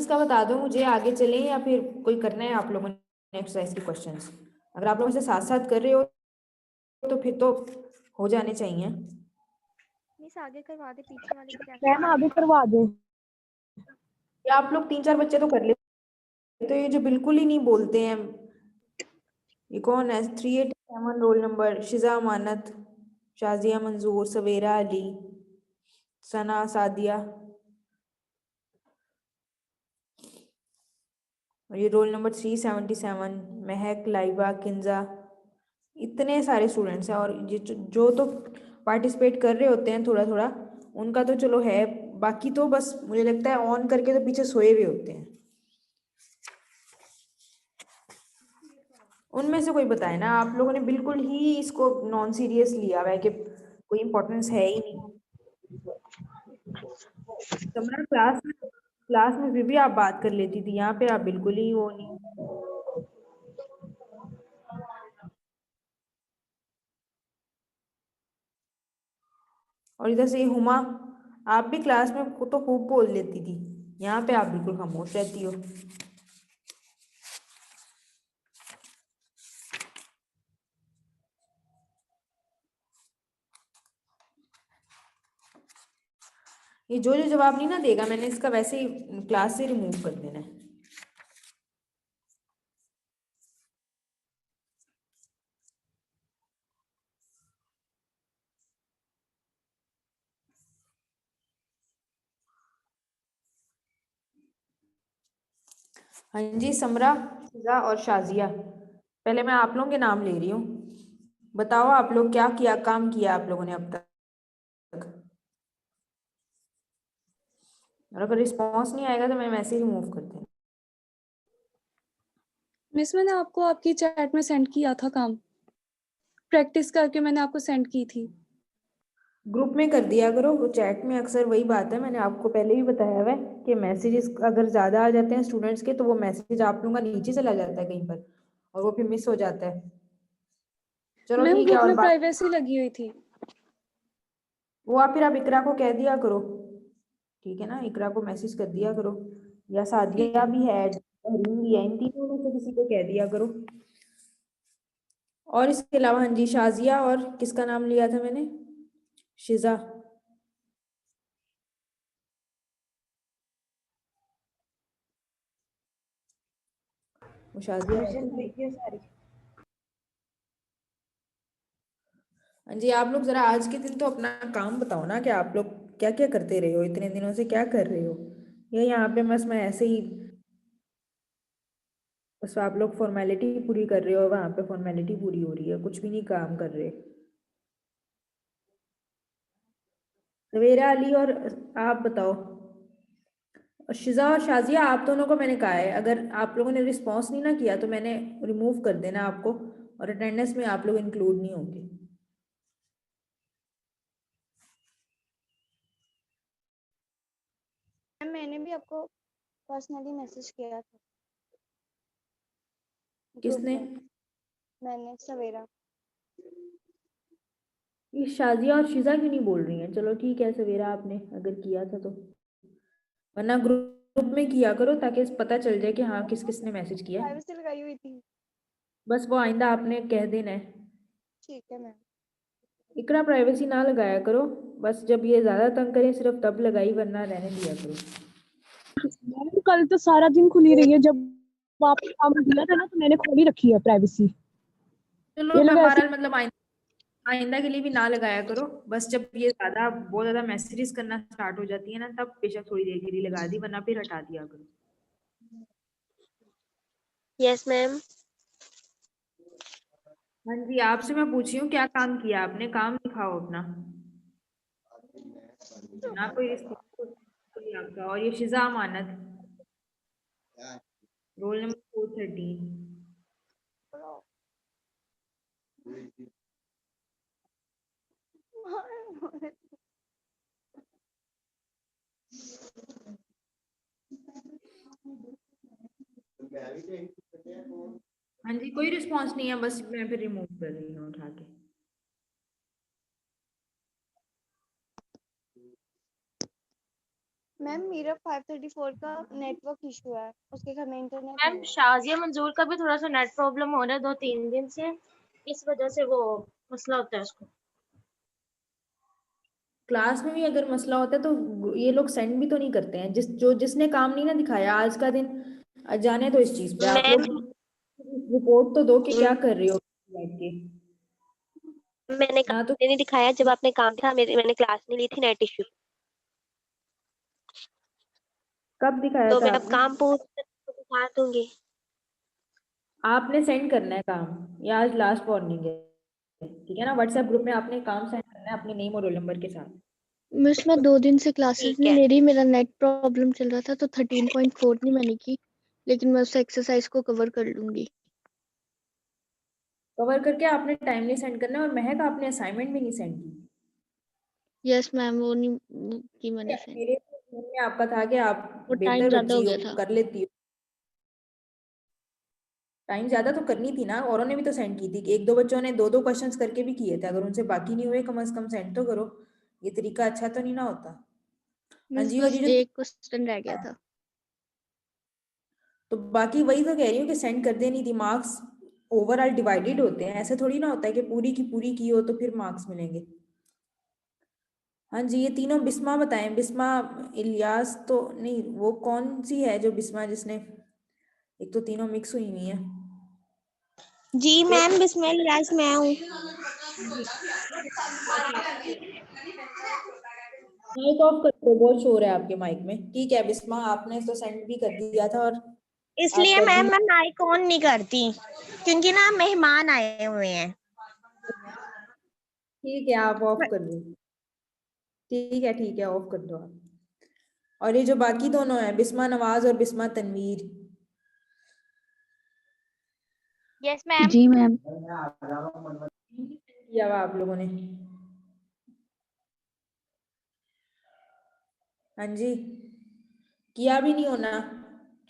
इसका बता दो मुझे, आगे चलें या फिर कोई करना है आप लोगों ने एक्सरसाइज के क्वेश्चंस? अगर आप लोग इसे साथ साथ कर रहे हो तो फिर तो हो जाने चाहिए। मिस आगे करवा दे, पीछे वाले की क्या मैम आगे करवा दो। या आप लोग 3-4 बच्चे तो कर लेते, तो ये जो बिल्कुल ही नहीं बोलते हैं, ये कौन है? 387 रोल नंबर, शिजा अमानत, शाजिया मंजूर, सवेरा अली, सना सादिया, और ये रोल नंबर 377 महक, लाइबा, किंजा। इतने सारे स्टूडेंट्स हैं, और ये जो तो पार्टिसिपेट कर रहे होते हैं थोड़ा थोड़ा, उनका तो चलो है, बाकी तो बस मुझे लगता है ऑन करके तो पीछे सोए हुए होते हैं। उनमें से कोई बताए ना, आप लोगों ने बिल्कुल ही इसको नॉन सीरियस लिया हुआ है कि कोई इम्पोर्टेंस है ही नहीं। तुम्हारा क्लास में फिर भी आप बात कर लेती थी, यहाँ पे आप बिल्कुल ही वो नहीं। और इधर से हुमा, आप भी क्लास में तो खूब बोल लेती थी, यहाँ पे आप बिल्कुल खामोश रहती हो। ये जो जो जवाब नहीं ना देगा, मैंने इसका वैसे ही क्लास से रिमूव कर देना है। हाँ जी, समरा, फिजा और शाजिया, पहले मैं आप लोगों के नाम ले रही हूँ। बताओ आप लोग क्या किया, काम किया आप लोगों ने अब तक? और अगर रिस्पॉन्स नहीं आएगा तो मैं वैसे ही रिमूव कर दूँ। मिस मैंने आपको आपकी चैट में सेंड किया था काम, प्रैक्टिस करके मैंने आपको सेंड की थी। ग्रुप में कर दिया करो, वो चैट में अक्सर वही बात है, मैंने आपको पहले भी बताया हुआ है कि मैसेजेस अगर ज़्यादा आ जाते हैं स्टूडेंट्स के, तो वो मैसेज आप लोगों का नीचे चला जाता है कहीं पर, और वो फिर मिस हो जाता है। चलो मैम ठीक है, ग्रुप और में बात प्राइवेसी लगी हुई थी। वो आप फिर आप इकरा को कह दिया करो, ठीक है ना? इकरा को मैसेज कर दिया करो, या ठीक सादिया है। भी है, हरीम भी है, इन तीनों में से किसी को कह दिया करो। और इसके अलावा हाँ जी, शाजिया और किसका नाम लिया था मैंने? शिजा। वो शाजिया हाँ जी, आप लोग जरा आज के दिन तो अपना काम बताओ ना, कि आप लोग क्या क्या करते रहे हो इतने दिनों से, क्या कर रहे हो? या यहाँ पे बस मैं ऐसे ही, बस आप लोग फॉर्मेलिटी पूरी कर रहे हो, वहाँ पे फॉर्मेलिटी पूरी हो रही है, कुछ भी नहीं काम कर रहे। सवेरा अली और आप बताओ। और शिजा और शाजिया, आप दोनों को मैंने कहा है, अगर आप लोगों ने रिस्पॉन्स नहीं ना किया तो मैंने रिमूव कर देना आपको, और अटेंडेंस में आप लोग इंक्लूड नहीं होंगे। मैंने भी आपको पर्सनली मैसेज किया था ग्रुप किसने? में, मैंने सवेरा। ये शाजिया और शिजा क्यों नहीं बोल रही हैं? चलो ठीक है, सवेरा आपने अगर किया था तो, वरना ग्रुप में किया करो ताकि पता चल जाए कि हाँ किस किस ने मैसेज किया है। प्राइवेसी लगाई हुई थी। बस वो आइंदा आपने कह देना है। ठीक है मैम। इकरा प्राइवेसी ना लगाया करो, बस जब ये ज़्यादा तंग करें सिर्फ तब लगाई, वरना रहने दिया करो। मैम कल तो सारा दिन खुली रही है, जब आपने काम दिया था ना तो मैंने खोली रखी है प्राइवेसी। चलो ये मैं लोग ऐसे बहरहाल मतलब आइंदा के लिए भी ना लगाया करो, बस जब ये बहुत ज़्यादा मैसेजेस करना स्टार्ट हो जाती है ना, तब बेशक थोड़ी देर के लिए लगा दी, वरना फिर हटा दिया करो। Yes ma'am. हाँ जी, आपसे मैं पूछ रही हूँ क्या काम किया आपने, काम दिखाओ अपना। ना कोई रिस्पॉन्स कोई आपका। और ये शिजा अमानत, रोल नंबर 413। हाँ जी, कोई रिस्पॉन्स नहीं है, बस मैं फिर रिमूव कर रही हूँ उठा के। मैम मेरा 534 का नेटवर्क इशू है, उसके घर में इंटरनेट मैम नहीं है। शाजिया मंजूर का भी थोड़ा सा नेट प्रॉब्लम हो रहा है 2-3 दिन से, इस वजह से वो मसला होता है उसको। क्लास में भी अगर मसला होता है तो ये लोग सेंड भी तो नहीं करते हैं, जिसने काम नहीं ना दिखाया आज का दिन, जाने दो इस चीज पे। आप मैम लोग रिपोर्ट तो दो कि क्या कर रहे हो बैठ के। मैंने ना तो नहीं दिखाया, जब आपने काम था मैंने क्लास नहीं ली थी नेट इश्यू, कब दिखाया तो था मैं अब आपने? काम पूछ दिखा दूंगी। आपने सेंड करना है काम, या आज लास्ट वार्निंग है, ठीक है ना? व्हाट्सएप ग्रुप में आपने काम सेंड करना है अपने नेम और रोल नंबर के साथ। मिस मैं 2 दिन से क्लासेस ठीक नहीं है। ले रही, मेरा नेट प्रॉब्लम चल रहा था तो 13.4 नहीं मैंने की, लेकिन मैं उस एक्सरसाइज को कवर कर लूंगी। कवर करके आपने टाइमली सेंड करना है। और महक आपने असाइनमेंट भी नहीं सेंड की। यस मैम, वो नहीं वो की मैंने सेंड, मेरे मन में आपका था कि आप वो टाइम बेहतर ज्यादा हो बच्ची हो, गया था। कर लेती हो। टाइम ज्यादा तो करनी थी ना, औरों ने भी तो सेंड की थी। एक दो बच्चों ने दो दो क्वेश्चंस करके भी किए थे, अगर उनसे बाकी नहीं हुए कम से कम सेंड तो करो। ये तरीका अच्छा तो नहीं ना होता। हाँ मिस जी, और बस ये जो एक क्वेश्चन रह गया था। तो बाकी वही तो कह रही हूँ कि सेंड कर देनी थी। मार्क्स ओवरऑल डिवाइडेड होते हैं, ऐसे थोड़ी ना होता है कि पूरी की पूरी की हो तो फिर मार्क्स मिलेंगे। हाँ जी, ये तीनों बिस्मा बताएं। बिस्मा इलियास तो नहीं, वो कौन सी है जो बिस्मा जिसने, एक तो तीनों मिक्स हुई हुई है। जी मैम बिस्मिल राज मैं हूँ। माइक ऑफ कर दो, बहुत शोर है आपके माइक में। ठीक है बिस्मा, आपने तो सेंड भी कर दिया था और आप इसलिए कर मैम भी, मैं माइक ऑन नहीं करती, क्योंकि ना मेहमान आए हुए हैं। ठीक है आप ऑफ कर दो। ठीक है ऑफ कर दो आप। और ये जो बाकी दोनों हैं, बिस्मा नवाज और बिस्मा तनवीर, यस मैम। जी मैम। किया हुआ आप लोगों ने? हाँ जी, किया भी नहीं होना,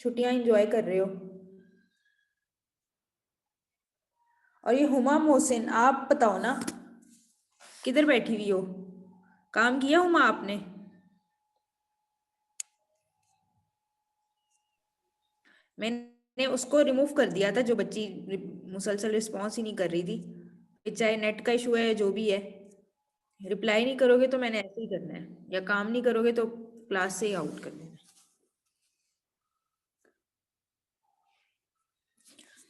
छुट्टियां एंजॉय कर रहे हो। और ये हुमा मोहसिन, आप बताओ ना, किधर बैठी हुई हो? काम किया हुमा आपने? मैंने उसको रिमूव कर दिया था, जो बच्ची मुसलसल रिस्पॉन्स ही नहीं कर रही थी। ये चाहे नेट का इशू है जो भी है, रिप्लाई नहीं करोगे तो मैंने ऐसे ही करना है, या काम नहीं करोगे तो क्लास से ही आउट कर देना।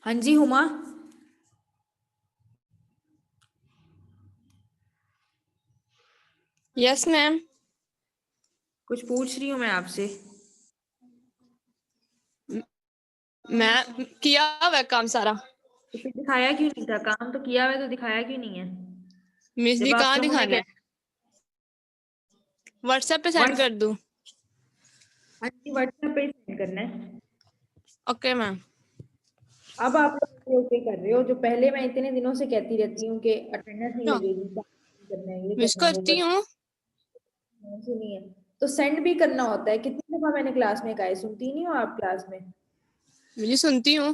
हाँ जी हुमा, यस मैम। कुछ पूछ रही हूँ मैं आपसे। मैं किया हुआ है काम सारा। तो फिर दिखाया क्यों नहीं था? काम तो किया हुआ है तो दिखाया क्यों नहीं है? मिस जी जब आप कहाँ लोगों ने दिखाना है? व्हाट्सएप पे सेंड व्हाट्स कर दूँ? हाँ जी, व्हाट्सएप पे सेंड करना है। Okay ma'am. अब आप लोग ओके कर रहे हो, जो पहले मैं इतने दिनों से कहती रहती हूँ कि अटेंडेंस नहीं तो लगेगी, काम नहीं करना है, ये मिस करना है, वो करती करना हूँ। है, सुनिए। तो सेंड भी करना होता है। कितनी दफा मैंने क्लास में कहा है, सुनती नहीं हो आप क्लास में? मुझे सुनती हूँ।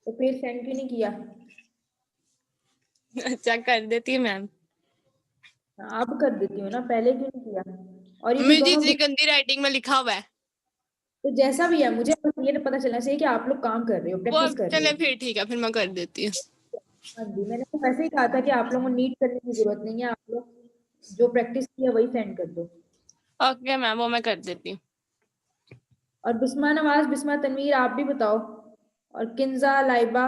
तो फिर सेंड क्यों नहीं किया? अच्छा कर देती है मैम। हाँ, अब कर देती हूँ ना, पहले क्यों नहीं किया? और ये जो मेरी दोनों इतनी गंदी राइटिंग में लिखा हुआ है। तो जैसा भी है, मुझे बस ये पता चलना चाहिए कि आप लोग काम कर रहे हो, वो प्रैक्टिस अब कर रहे चले हो। फिर ठीक है, फिर मैं कर देती हूँ। हाँ जी, मैंने तो वैसे ही कहा था कि आप लोगों को नीट करने की जरूरत नहीं है, आप लोग जो प्रैक्टिस की है वही सेंड कर दो। ओके मैम, वो मैं कर देती हूँ। और बिस्मा नवाज, बिस्मा तनवीर, आप भी बताओ। और किंजा लाइबा,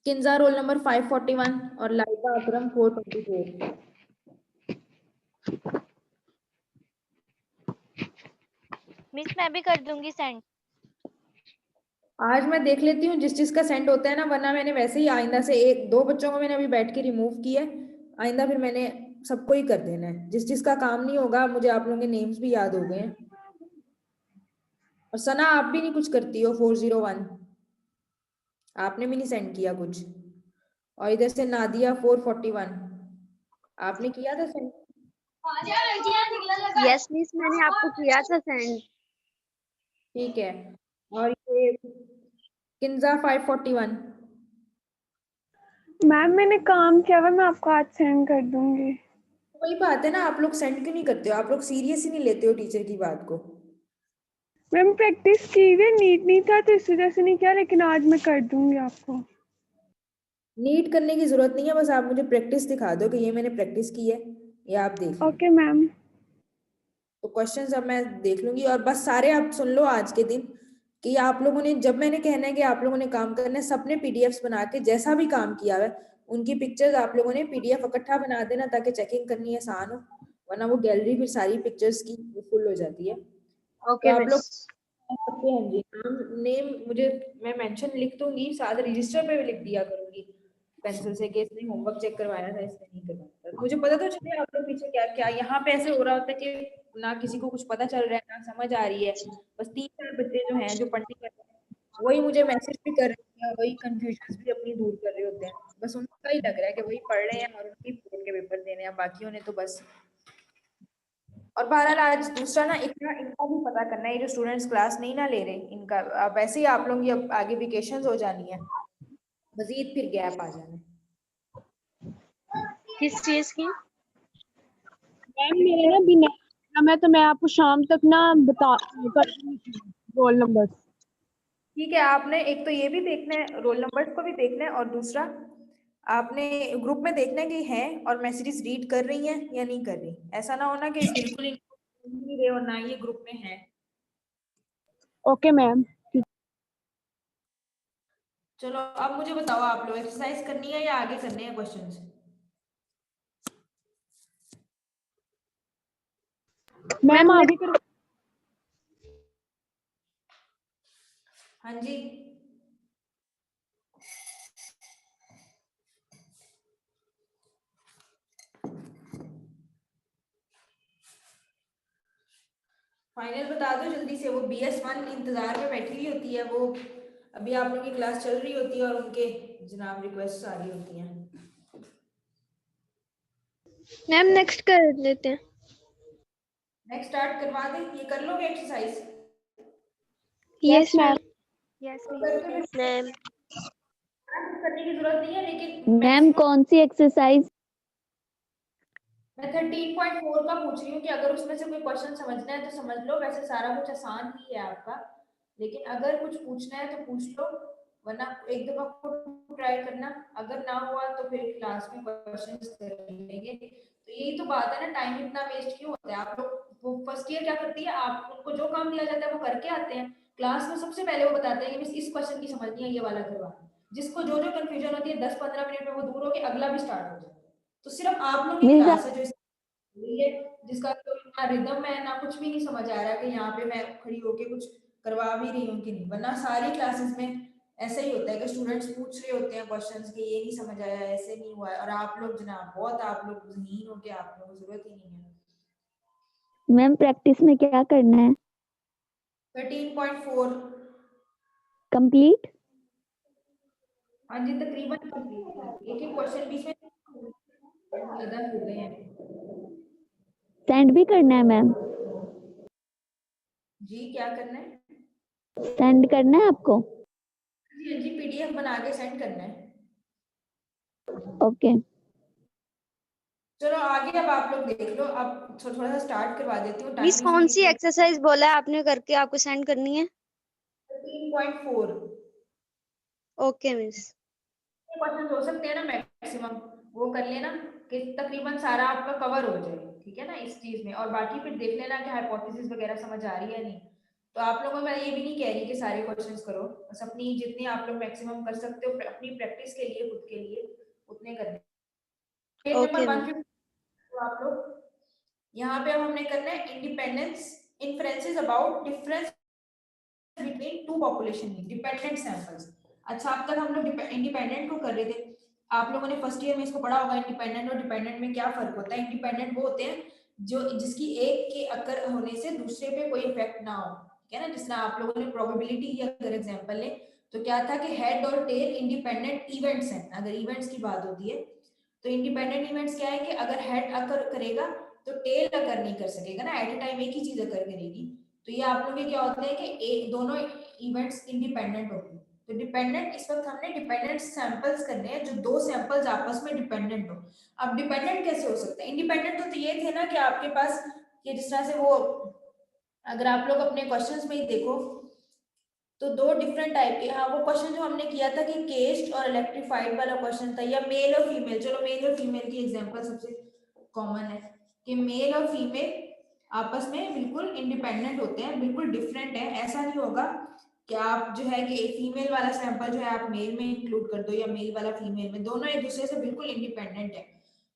किंजा रोल नंबर 541 और लाइबा अकरम 424। मिस मैं भी कर दूंगी सेंड। आज मैं देख लेती हूँ जिस जिसका सेंड होता है ना, वरना मैंने वैसे ही आइंदा से एक दो बच्चों को मैंने अभी बैठ के रिमूव किया है। आइंदा फिर मैंने सबको ही कर देना है, जिस जिसका काम नहीं होगा। मुझे आप लोगों के नेम्स भी याद हो गए हैं। और सना, आप भी नहीं कुछ करती हो? 401, आपने भी नहीं सेंड किया कुछ। और इधर से नादिया 441, आपने किया था सेंड? यस मिस मैंने आपको किया था सेंड। ठीक है। और ये किंजा 541, मैम मैंने काम किया हुआ, मैं आपको आज सेंड कर दूंगी। वही बात है ना, आप लोग सेंड क्यों नहीं करते हो? आप लोग सीरियस ही नहीं लेते हो टीचर की बात को। मैम प्रैक्टिस की हुई नीट नहीं था तो इस वजह से नहीं किया, लेकिन आज मैं कर दूंगी आपको। नीट करने की जरूरत नहीं है, बस आप मुझे प्रैक्टिस दिखा दो कि ये मैंने प्रैक्टिस की है, ये आप देख लो। Okay ma'am. तो क्वेश्चंस अब मैं देख लूंगी, और बस सारे आप सुन लो आज के दिन कि आप लोगों ने, जब मैंने कहना है कि आप लोगों ने काम करना है, सबने पीडीएफ्स बना के जैसा भी काम किया है उनकी पिक्चर्स आप लोगों ने पीडीएफ इकट्ठा बना देना, ताकि चेकिंग करनी आसान हो, वरना वो गैलरी फिर सारी पिक्चर्स की फुल हो जाती है। तो ओके आप लोग मिस। ओके, हाँ जी, नाम नेम मुझे, मैं मेंशन लिख दूंगी, साथ रजिस्टर पे भी लिख दिया करूंगी पेंसिल से कि इसने होमवर्क चेक करवाया था, इसने नहीं करवाया था। मुझे पता तो चले आप लोग पीछे क्या क्या। यहाँ पे ऐसे हो रहा होता है कि ना किसी को कुछ पता चल रहा है, ना समझ आ रही है, बस 3-4 बच्चे जो हैं जो पढ़ने कर रहे हैं वही मुझे मैसेज भी कर रहे हैं, वही कंफ्यूजन भी अपनी दूर कर रहे होते हैं, बस उनका ही लग रहा है कि वही पढ़ रहे हैं और उनकी बोर्ड के पेपर देने हैं, बाकियों ने तो बस। और बहरहाल आज दूसरा ना, इतना इनका भी पता करना है, ये जो स्टूडेंट्स क्लास नहीं ना ले रहे इनका, अब वैसे ही आप लोग ये अब आगे वेकेशंस हो जानी है, मजीद फिर गैप आ जाना है। किस चीज की? मैम मेरे ना बिना एग्जाम है तो मैं आपको शाम तक ना बता कर दूंगी रोल नंबर। ठीक है, आपने एक तो ये भी देखना है, रोल नंबर्स को भी देखना है, और दूसरा आपने ग्रुप में देखना है कि हैं और मैसेजेस रीड कर रही हैं या नहीं कर रही। ऐसा ना होना कि बिल्कुल ही नहीं रहे और ना ये ग्रुप में है। Okay ma'am. चलो अब मुझे बताओ, आप लोग एक्सरसाइज करनी है या आगे करने हैं क्वेश्चंस? मैम आगे कर। हाँ जी, फाइनल बता दो जल्दी से। वो BS1 इंतजार में बैठी हुई होती है, वो अभी आप लोगों की क्लास चल रही होती है और उनके जनाब रिक्वेस्ट आ रही होती हैं। मैम नेक्स्ट कर लेते हैं। नेक्स्ट स्टार्ट करवा दें, ये कर लोगे exercise? Yes ma'am. Ma'am. Yes करके यस मैम। करने की जरूरत नहीं है, लेकिन मैम मैक्सिमम कौन सी एक्सरसाइज? मैं 13.4 का पूछ रही हूँ कि अगर उसमें से कोई क्वेश्चन समझना है तो समझ लो, वैसे सारा कुछ आसान ही है आपका, लेकिन अगर कुछ पूछना है तो पूछ लो, वरना एक दफा खुद ट्राई करना, अगर ना हुआ तो फिर क्लास में क्वेश्चन कर लेंगे। तो यही तो बात है ना, टाइम इतना वेस्ट क्यों होता है? आप लोग, वो फर्स्ट ईयर क्या करती है, आप उनको जो काम दिया जाता है वो करके आते हैं, क्लास में सबसे पहले वो बताते हैं कि मिस इस क्वेश्चन की समझनी है, ये वाला करवा। जिसको जो जो कंफ्यूजन होती है 10-15 मिनट में वो दूर होके अगला भी स्टार्ट हो जाता है। तो सिर्फ आप लोग की मिस क्लास है जो ये, जिसका कोई ना रिदम है ना कुछ भी नहीं समझ आ रहा कि यहाँ पे मैं खड़ी होके कुछ करवा भी रही हूँ कि नहीं, वरना सारी क्लासेस में ऐसा ही होता है कि स्टूडेंट्स पूछ रहे होते हैं क्वेश्चंस कि ये नहीं समझ आया, ऐसे नहीं हुआ है, और आप लोग जनाब बहुत, आप लोग ज़हीन हो के आप लोगों को जरूरत ही नहीं है। मैम प्रैक्टिस में क्या करना है? 13.4। कंप्लीट? हाँ जी, तकरीबन कंप्लीट, एक एक क्वेश्चन बीच में अदा हो गए हैं। सेंड भी करना है मैम? जी क्या करना है? सेंड करना है आपको? जी हाँ जी, PDF बना के सेंड करना है। ओके। चलो आगे अब आप लोग देख लो, अब थोड़ा सा स्टार्ट करवा देती हूँ, मिस टाइम कौन सी इसलिए एक्सरसाइज बोला है आपने करके आपको सेंड करनी है? 13.4 ओके मिस। क्वेश्चन हो सकते हैं ना मैक्सिमम, वो कर लेना कि तकरीबन सारा आपका कवर हो जाए, ठीक है ना इस चीज में, और बाकी फिर देख लेना कि हाइपोथेसिस वगैरह समझ आ रही है नहीं। तो आप लोगों में ये भी नहीं कह रही कि सारे क्वेश्चंस करो, बस अपनी जितने आप लोग मैक्सिमम कर सकते हो अपनी प्रैक्टिस के लिए, खुद के लिए उतने करने। Page number okay ma'am. 150 तो आप लोग यहाँ पे अब हमने करना है independence inferences about difference between two population dependent samples. अच्छा, अब तक हम लोग इंडिपेंडेंट को कर रहे थे, आप लोगों ने फर्स्ट ईयर में इसको पढ़ा होगा, इंडिपेंडेंट और डिपेंडेंट में क्या फर्क होता है। इंडिपेंडेंट वो होते हैं जो जिसकी एक के अकर होने से दूसरे पे कोई इफेक्ट ना हो, ठीक है ना, जिसमें आप लोगों ने प्रोबेबिलिटी की अगर एग्जांपल ले तो क्या था कि हेड और टेल इंडिपेंडेंट इवेंट्स हैं। अगर इवेंट्स की बात होती है तो इंडिपेंडेंट इवेंट्स क्या है कि अगर हेड अकर करेगा तो टेल अकर नहीं कर सकेगा ना, एट ए टाइम एक ही चीज अकर करेगी। तो ये आप लोग के क्या होते हैं कि एक दोनों इवेंट्स इंडिपेंडेंट होते हैं। तो डिपेंडेंट, इस वक्त हमने डिपेंडेंट सैंपल्स करने हैं जो दो सैंपल्स आपस में डिपेंडेंट हो। अब डिपेंडेंट कैसे हो सकते हैं? इंडिपेंडेंट तो ये थे ना कि आपके पास ये जिस तरह से वो, अगर आप लोग अपने क्वेश्चंस में ही देखो तो दो डिफरेंट टाइप के, हाँ वो क्वेश्चन जो हमने किया था कि केस्ड और इलेक्ट्रिफाइड वाला क्वेश्चन था, या मेल और फीमेल, चलो मेल और फीमेल की एग्जांपल सबसे कॉमन है कि मेल और फीमेल आपस में बिल्कुल इंडिपेंडेंट होते हैं, बिल्कुल डिफरेंट है। ऐसा नहीं होगा कि आप जो है कि फीमेल वाला सैंपल जो है आप मेल में इंक्लूड कर दो या मेल वाला फीमेल में, दोनों एक दूसरे से बिल्कुल इंडिपेंडेंट है।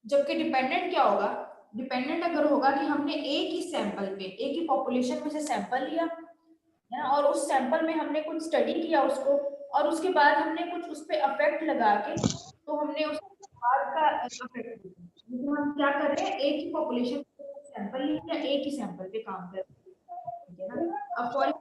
जबकि डिपेंडेंट क्या होगा? डिपेंडेंट अगर होगा कि हमने एक ही सैंपल पे, एक ही पॉपुलेशन में से सैंपल लिया है ना, और उस सैंपल में हमने कुछ स्टडी किया उसको, और उसके बाद हमने कुछ उस पे इफेक्ट लगा के, तो हमने उस बाद का इफेक्ट, तो हम क्या कर रहे हैं, एक ही पॉपुलेशन सैंपल लिया, एक ही सैंपल पे काम कर रहे हैं, ठीक है ना। अब फॉर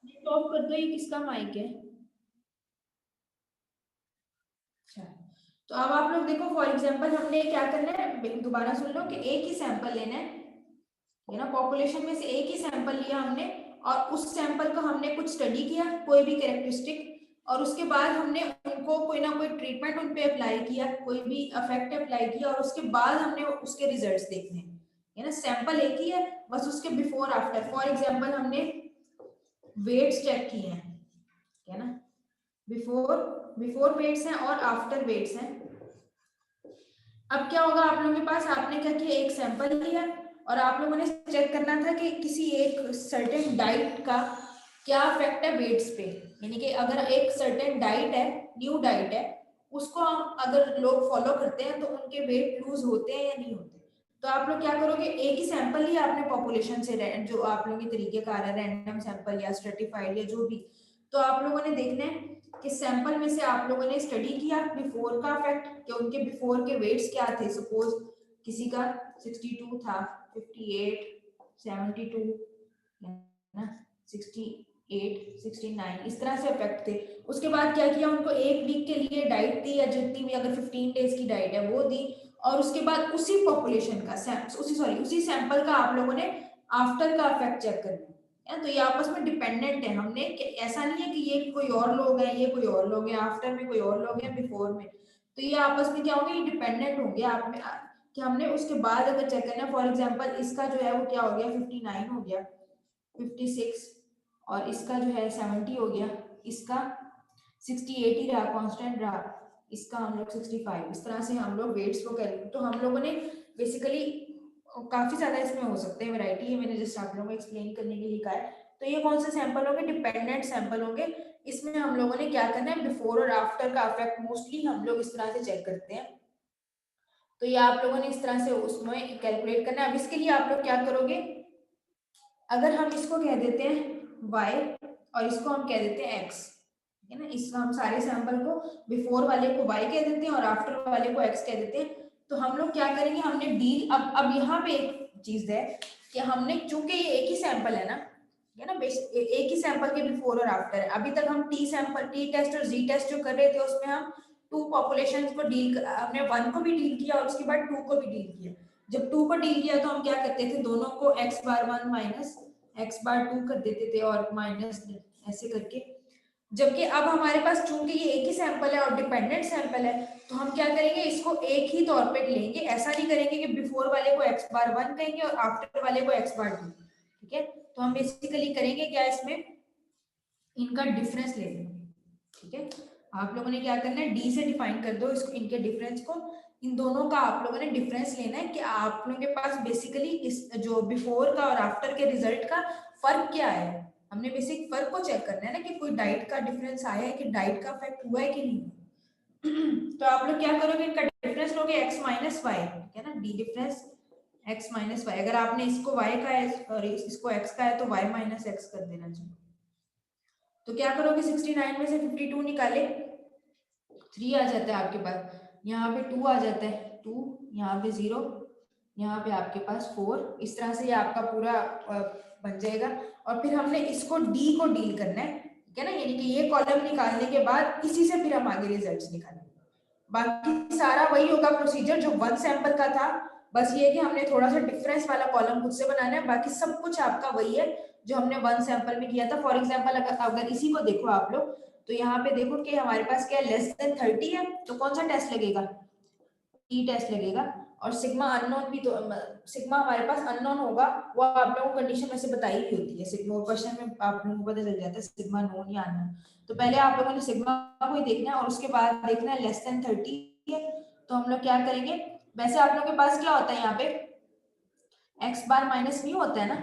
स्टॉप कर दो, ये किसका माइक है? अच्छा, तो अब आप लोग देखो फॉर एग्जांपल हमने क्या करना है, दोबारा सुन लो कि एक ही सैंपल लेना है ना, पॉपुलेशन में से एक ही सैंपल लिया हमने, और उस सैंपल को हमने कुछ स्टडी किया, कोई भी कैरेक्टरिस्टिक, और उसके बाद हमने उनको कोई ना कोई ट्रीटमेंट उन पे अप्लाई किया, कोई भी इफेक्ट अप्लाई किया, और उसके बाद हमने उसके रिजल्ट्स देखने हैं, है ना। सैंपल एक ही है, बस उसके बिफोर आफ्टर, फॉर एग्जांपल हमने वेट्स चेक किए हैं, है ना, बिफोर वेट्स हैं और आफ्टर वेट्स हैं। अब क्या होगा आप लोगों के पास, आपने क्या किया, एक सैंपल लिया और आप लोगों ने चेक करना था कि किसी एक सर्टेन डाइट का क्या इफेक्ट है वेट्स पे, यानी कि अगर एक सर्टेन डाइट है, न्यू डाइट है, उसको हम अगर लोग फॉलो करते हैं तो उनके वेट लूज होते हैं या नहीं होते। तो आप लोग क्या करोगे, एक ही सैंपल लिया आपने पॉपुलेशन से, जो आप लोगों के तरीके का है, रैंडम सैंपल या स्ट्रेटिफाइड या जो भी, तो आप लोगों ने देखना है कि सैंपल में से आप लोगों ने स्टडी किया बिफोर का इफेक्ट, कि उनके बिफोर के वेट्स क्या थे, सपोज किसी का 62 था, 58, 72 ना, 68, 69, इस तरह से इफेक्ट थे। उसके बाद क्या किया, उनको एक वीक के लिए डाइट दी, या जितनी भी अगर 15 डेज की डाइट है वो दी, और उसके बाद उसी पॉपुलेशन का उसी सैंपल का आप लोगों ने आफ्टर का इफेक्ट चेक करना है। तो ये आपस में डिपेंडेंट है, हमने ऐसा नहीं है कि ये कोई और लोग हैं, ये कोई और लोग हैं, आफ्टर में कोई और लोग हैं, बिफोर में, तो ये आपस में क्या होंगे, डिपेंडेंट होंगे। आप में कि हमने उसके बाद अगर चेक करना, फॉर एग्जांपल इसका जो है वो क्या हो गया, 59 हो गया, 56, और इसका जो है 70 हो गया, इसका 68 ही रहा, कांस्टेंट रहा, इसका हम लोग 65, इस तरह से हम लोग वेट्स को कैलकुलेट, तो हम लोगों ने बेसिकली काफी ज्यादा इसमें हो सकते हैं वैरायटी है, मैंने जस्ट आप लोगों को एक्सप्लेन करने के लिए कहा है। तो ये कौन से सैंपल होंगे, डिपेंडेंट सैंपल होंगे। इसमें हम लोगों ने क्या करना है, बिफोर और आफ्टर का इफेक्ट मोस्टली हम लोग इस तरह से चेक करते हैं। तो ये आप लोगों ने इस तरह से उसमें कैलकुलेट करना है। अब इसके लिए आप लोग क्या करोगे, अगर हम इसको कह देते हैं y और इसको हम कह देते हैं x, है ना, इसको हम सारे सैंपल को बिफोर वाले को y कह देते हैं और आफ्टर वाले को x कह देते हैं। तो हम लोग क्या करेंगे, हमने डील, अब यहाँ पे एक चीज है कि हमने, चूंकि ये एक ही सैंपल है ना, एक ही सैंपल के बिफोर और आफ्टर है। अभी तक हम टी टेस्ट और जी टेस्ट जो कर रहे थे उसमें हम टू पॉपुलेशन को डील, हमने 1 को भी डील किया और उसके बाद 2 को भी डील किया। जब 2 को डील किया तो हम क्या करते थे, दोनों को x⁻1 माइनस x⁻2 कर देते थे और माइनस ऐसे करके। जबकि अब हमारे पास चूंकि ये एक ही सैंपल है और डिपेंडेंट सैंपल है, तो हम क्या करेंगे, इसको एक ही तौर पे लेंगे। ऐसा नहीं करेंगे कि बिफोर वाले को x⁻1 कहेंगे और आफ्टर वाले को x⁻2, ठीक है। तो हम बेसिकली करेंगे क्या, इसमें इनका डिफरेंस ले लेंगे, ठीक है। आप लोगों ने क्या करना है, डी से डिफाइन कर दो इसको, इनके डिफरेंस को, इन दोनों का आप लोगों ने डिफरेंस लेना है कि आप लोगों के पास बेसिकली इस जो बिफोर का और आफ्टर के रिजल्ट का फर्क क्या है। हमने बेसिक फर्क को चेक करना है ना, कि कोई डाइट का डिफरेंस आया है, कि डाइट का इफेक्ट हुआ है कि नहीं। तो आप लोग क्या करोगे, इनका डिफरेंस लोगे x माइनस वाई, ठीक है ना, d difference x minus y. अगर आपने इसको y का है और इसको x का है तो y माइनस x कर देना चाहिए। तो क्या करोगे, 69 में से 52 निकाले, 3 आ जाता है आपके पास, यहाँ पे 2 आ जाता है, 2, यहाँ पे 0, यहाँ पे आपके पास 4, इस तरह से ये आपका पूरा बन जाएगा। और फिर हमने इसको d को डील करना है, ठीक है ना, यानी कि ये कॉलम निकालने के बाद इसी से फिर हम आगे रिजल्ट्स निकालेंगे। बाकी सारा वही होगा प्रोसीजर जो वन सैंपल का था, बस ये कि हमने थोड़ा सा डिफरेंस वाला कॉलम खुद से बनाना है, बाकी सब कुछ आपका वही है जो हमने वन सैंपल में किया था। फॉर एग्जांपल अगर इसी को देखो आप लोग, तो यहाँ पे देखो कि हमारे पास क्या लेस देन 30 है, तो कौन सा टेस्ट लगेगा, टी टेस्ट लगेगा। और सिग्मा अननोन भी, तो सिग्मा हमारे पास अननोन होगा, वो आप लोगों को कंडीशन में से बताई भी होती है, सिग्मा क्वेश्चन में आप लोगों को पता चल जाता है सिग्मा नोन या अननोन। तो पहले आप लोगों ने सिग्मा को ही देखना है और उसके बाद देखना है लेस देन 30 है, तो हम लोग क्या करेंगे, वैसे आप लोगों के पास क्या होता है यहाँ पे एक्स बार माइनस म्यू होता है ना,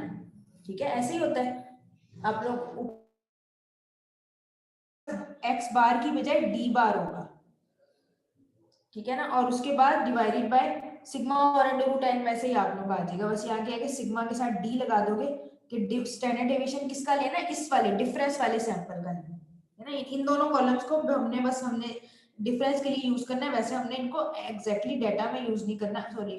ठीक है, ऐसे ही होता है। आप लोग एक्स बार की बजाय डी बार होगा, ठीक है ना, और उसके बाद डिवाइडेड बाय सिग्मा और अंडर रूट एन, वैसे ही आप लोग आ जाएगा। बस यहाँ क्या है कि सिग्मा के साथ डी लगा दोगे कि स्टैंडर्ड डेविएशन किसका लेना है, इस वाले डिफरेंस वाले सैंपल का लेना है ना। इन दोनों कॉलम्स को हमने डिफरेंस के लिए यूज करना है, वैसे हमने इनको एग्जैक्टली डाटा में यूज नहीं करना, सॉरी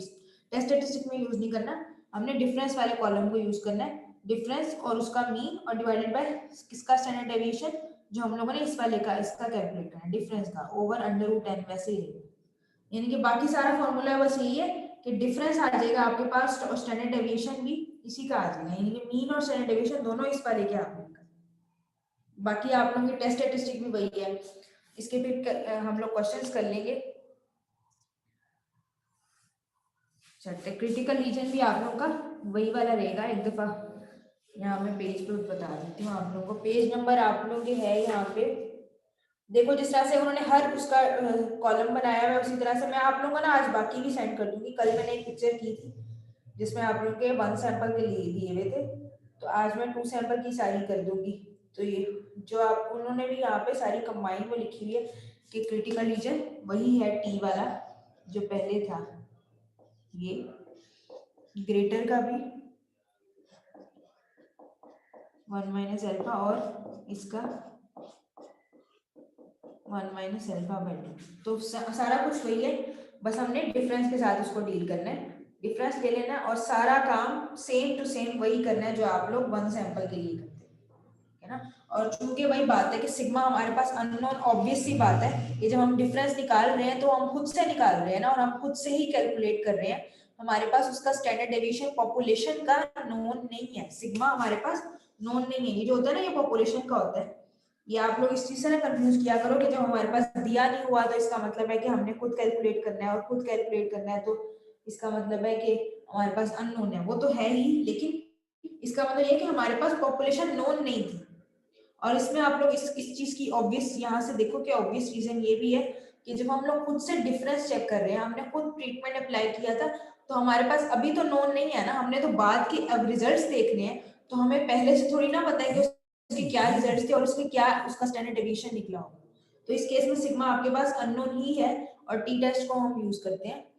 टेस्ट स्टैटिस्टिक में यूज नहीं करना, हमने डिफरेंस वाले कॉलम को यूज करना है। डिफरेंस और उसका मीन और डिवाइडेड बाय किसका स्टैंडर्ड डेविएशन, जो हम लोगों ने इस वाले का इसका कैलकुलेट करना है, डिफरेंस का ओवर अंडर रूट एन, वैसे ही रहेगा। यानी कि बाकी सारा फॉर्मूला बस यही है कि डिफरेंस आ जाएगा आपके पास और स्टैंडर्ड डेविएशन भी इसी का आ जाएगा, यानी कि मीन और स्टैंडर्ड डेविएशन दोनों इस वाले के आपने। बाकी आप लोगों की टेस्ट स्टैटिस्टिक भी वही है, इसके फिर हम लोग क्वेश्चंस कर लेंगे। क्रिटिकल रीजन भी आप लोगों का वही वाला रहेगा। एक दफा यहाँ मैं पेज पे बता देती हूँ आप लोगों को, पेज नंबर आप लोगों के है यहाँ पे, देखो जिस तरह से उन्होंने हर उसका कॉलम बनाया हुआ है उसी तरह से मैं आप लोगों को ना आज बाकी भी सेंड कर दूंगी। कल मैंने एक पिक्चर की थी जिसमें आप लोगों के वन सैंपल के लिए दिए हुए थे, तो आज मैं टू सैंपल की सारी कर दूंगी। तो ये जो आप उन्होंने भी यहाँ पे सारी कंबाइन में लिखी हुई है कि क्रिटिकल रीजन वही है टी वाला जो पहले था, ये ग्रेटर का भी 1 माइनस अल्फा और इसका 1 माइनस अल्फा बाय 2, तो सारा कुछ वही है, बस हमने डिफरेंस के साथ उसको डील करना है, डिफरेंस ले लेना और सारा काम सेम टू सेम वही करना है जो आप लोग वन सैंपल के लिए करते हैं, है ना। और चूंकि वही बात है कि सिग्मा हमारे पास अननोन, ऑब्वियस सी बात है, ये जब हम डिफरेंस निकाल रहे हैं तो हम खुद से निकाल रहे हैं ना, और हम खुद से ही कैलकुलेट कर रहे हैं, हमारे पास उसका स्टैंडर्ड डेविएशन पॉपुलेशन का नोन नहीं है, सिग्मा हमारे पास नोन नहीं है। ये जो होता है ना, ये पॉपुलेशन का होता है। ये आप लोग इस चीज से ना कंफ्यूज किया करो कि जब हमारे पास दिया नहीं हुआ तो इसका मतलब है कि हमने खुद कैलकुलेट करना है, और खुद कैलकुलेट करना है तो इसका मतलब है कि हमारे पास अननोन है, वो तो है ही, लेकिन इसका मतलब ये कि हमारे पास पॉपुलेशन नोन नहीं थी। और इसमें आप लोग इस चीज की ऑब्वियस यहाँ से देखो कि ऑब्वियस रीजन ये भी है कि जब हम लोग खुद से डिफरेंस चेक कर रहे हैं, हमने खुद ट्रीटमेंट अप्लाई किया था, तो हमारे पास अभी तो नोन नहीं है ना, हमने तो बाद के अब रिजल्ट्स देखने हैं, तो हमें पहले से थोड़ी ना पता है कि उसके क्या रिजल्ट्स थे और उसके क्या उसका स्टैंडर्ड डेविएशन निकला होगा। तो इस केस में सिग्मा आपके पास अननोन ही है और टी टेस्ट को हम यूज करते हैं।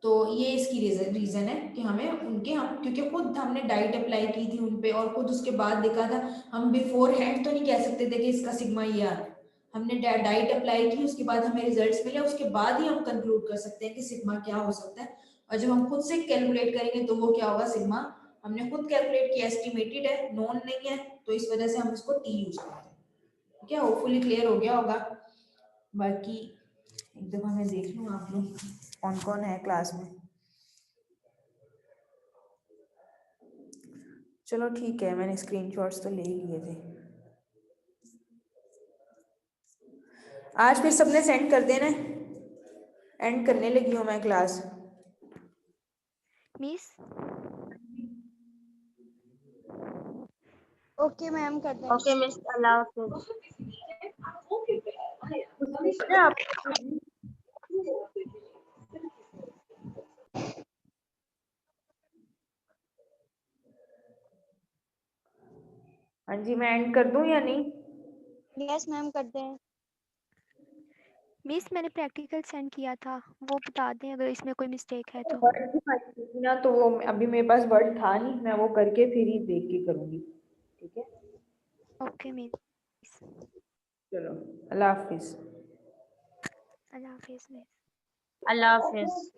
तो ये इसकी रीजन है कि हमें उनके हम क्योंकि खुद हमने डाइट अप्लाई की थी उनपे और खुद उसके बाद देखा था, हम बिफोर हैंड तो नहीं कह सकते थे कि इसका सिग्मा ये आ रहा है, हमने डाइट अप्लाई की, उसके बाद हमें रिजल्ट्स मिले, उसके बाद ही हम कंक्लूड कर सकते हैं कि सिग्मा क्या हो सकता है। और जब हम खुद से कैलकुलेट करेंगे तो वो क्या होगा, सिग्मा हमने खुद कैलकुलेट किया, एस्टिमेटेड है, नोन नहीं है, तो इस वजह से हम इसको टी यूज करते हैं। ठीक है, होपफुली क्लियर हो गया होगा। बाकी एक दफा मैं देख लूँ आप लोग कौन कौन है क्लास में। चलो ठीक है, मैंने स्क्रीनशॉट्स तो ले ही लिए थे। आज फिर सबने सेंड कर देना, एंड करने लगी हूँ मैं क्लास। मिस ओके मैम, कर देंगे। ओके मिस, अल्लाह हाफिज। हाँ जी, मैं एंड कर दूं या नहीं? यस मैम, कर दें। मिस मैंने प्रैक्टिकल सेंड किया था, वो बता दें अगर इसमें कोई मिस्टेक है तो। वर्ड भी फाइल थी ना, तो वो अभी मेरे पास वर्ड था नहीं, मैं वो करके फिर ही देख के करूंगी। ठीक है, ओके मिस। चलो अल्लाह हाफिज। अल्लाह हाफिज मिस। अल्लाह हाफिज।